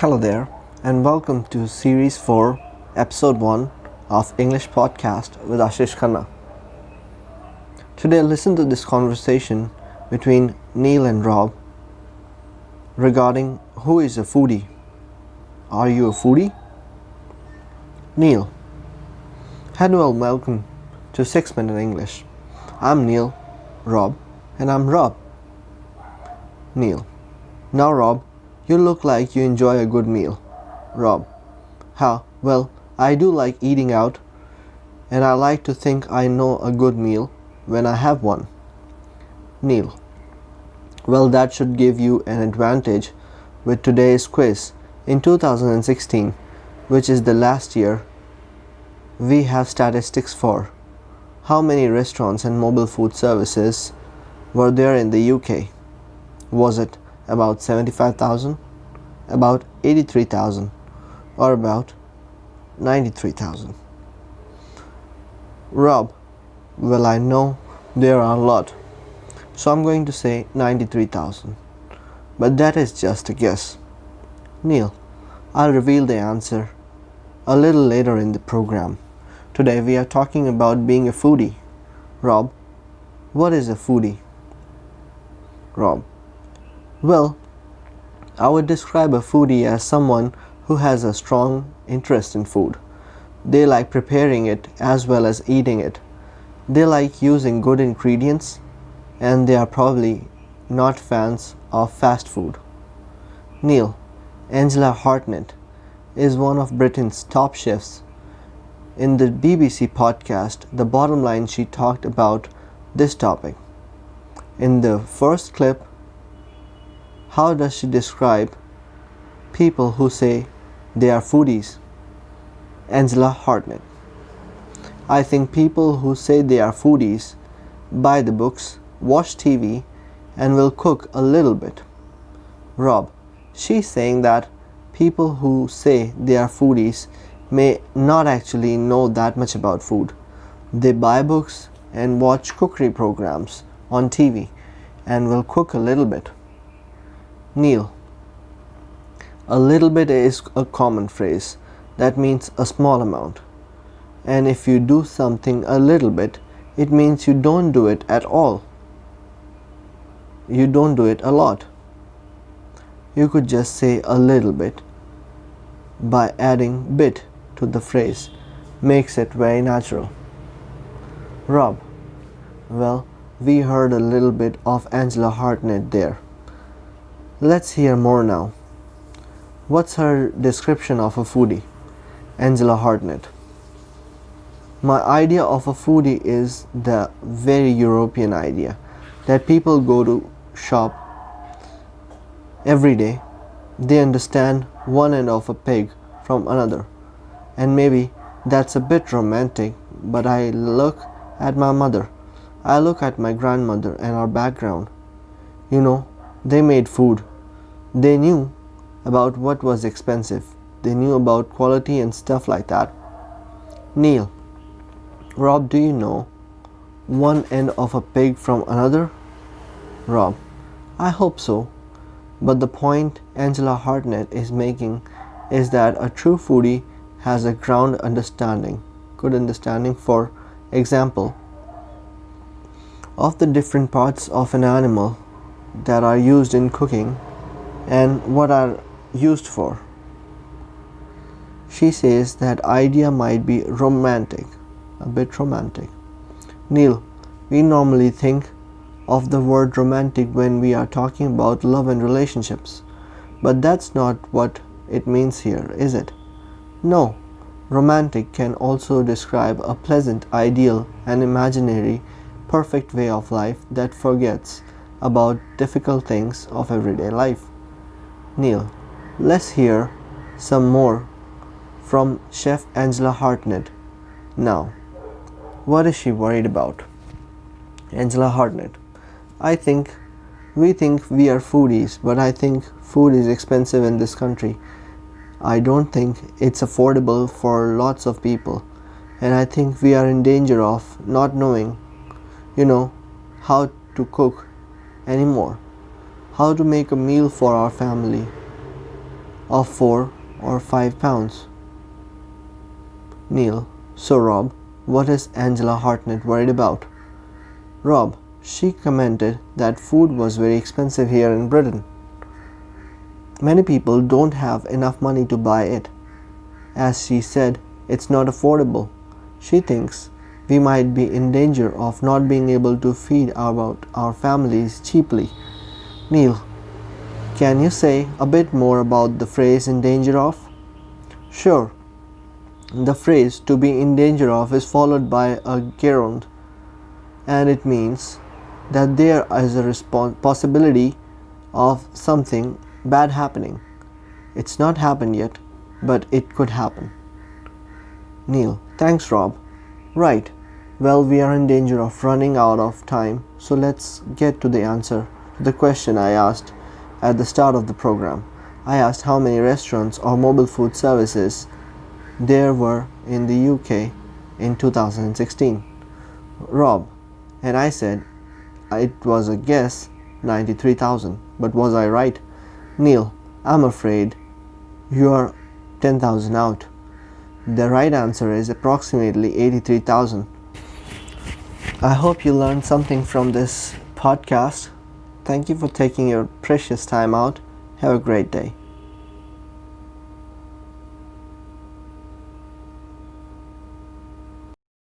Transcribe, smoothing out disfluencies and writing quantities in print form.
Hello there, and welcome to Series-4, Episode-1 of English Podcast with Ashish Khanna. Today, listen to this conversation between Neil and Rob regarding who is a foodie. Are you a foodie? Neil. Hello and welcome to 6 Minute English. I'm Neil, Rob, and I'm Rob. Neil. Now, Rob, you look like you enjoy a good meal. Rob. How? Well, I do like eating out, and I like to think I know a good meal when I have one. Neil. Well, that should give you an advantage with today's quiz. In 2016, which is the last year, we have statistics for how many restaurants and mobile food services were there in the UK. Was it about 75,000, about 83,000, or about 93,000? Rob, well, I know there are a lot, so I'm going to say 93,000, but that is just a guess. Neil, I'll reveal the answer a little later in the program. Today we are talking about being a foodie. Rob, what is a foodie? Rob, well, I would describe a foodie as someone who has a strong interest in food. They like preparing it as well as eating it. They like using good ingredients, and they are probably not fans of fast food. Neil, Angela Hartnett is one of Britain's top chefs. In the BBC podcast, The Bottom Line, she talked about this topic. In the first clip, how does she describe people who say they are foodies? Angela Hartnett. I think people who say they are foodies buy the books, watch TV, and will cook a little bit. Rob. She's saying that people who say they are foodies may not actually know that much about food. They buy books and watch cookery programs on TV and will cook a little bit. Neil. A little bit is a common phrase that means a small amount. And if you do something a little bit, it means you don't do it at all. You don't do it a lot. You could just say a little bit by adding bit to the phrase. Makes it very natural. Rob. Well, we heard a little bit of Angela Hartnett there. Let's hear more now. What's her description of a foodie? Angela Hartnett. My idea of a foodie is the very European idea that people go to shop every day. They understand one end of a pig from another. And maybe that's a bit romantic, but I look at my mother. I look at my grandmother and our background. You know, they made food. They knew about what was expensive. They knew about quality and stuff like that. Neil. Rob, do you know one end of a pig from another? Rob. I hope so. But the point Angela Hartnett is making is that a true foodie has a good understanding, for example, of the different parts of an animal that are used in cooking and what are used for. She says that idea might be romantic, a bit romantic. Neil, we normally think of the word romantic when we are talking about love and relationships, but that's not what it means here, is it? No, romantic can also describe a pleasant, ideal, and imaginary, perfect way of life that forgets about difficult things of everyday life. Neil, let's hear some more from Chef Angela Hartnett. Now, what is she worried about? Angela Hartnett. We think we are foodies, but I think food is expensive in this country. I don't think it's affordable for lots of people, and I think we are in danger of not knowing, how to cook anymore, how to make a meal for our family, of 4 or 5 pounds. Neil: So Rob, what is Angela Hartnett worried about? Rob: She commented that food was very expensive here in Britain. Many people don't have enough money to buy it. As she said, it's not affordable. She thinks we might be in danger of not being able to feed our families cheaply. Neil: Can you say a bit more about the phrase in danger of? Sure. The phrase to be in danger of is followed by a gerund, and it means that there is a possibility of something bad happening. It's not happened yet, but it could happen. Neil: Thanks, Rob. Right. Well, we are in danger of running out of time, so let's get to the answer to the question I asked at the start of the program. I asked how many restaurants or mobile food services there were in the UK in 2016. Rob: And I said it was a guess, 93,000. But was I right? Neil: I'm afraid you're 10,000 out. The right answer is approximately 83,000. I hope you learned something from this podcast. Thank you for taking your precious time out. Have a great day.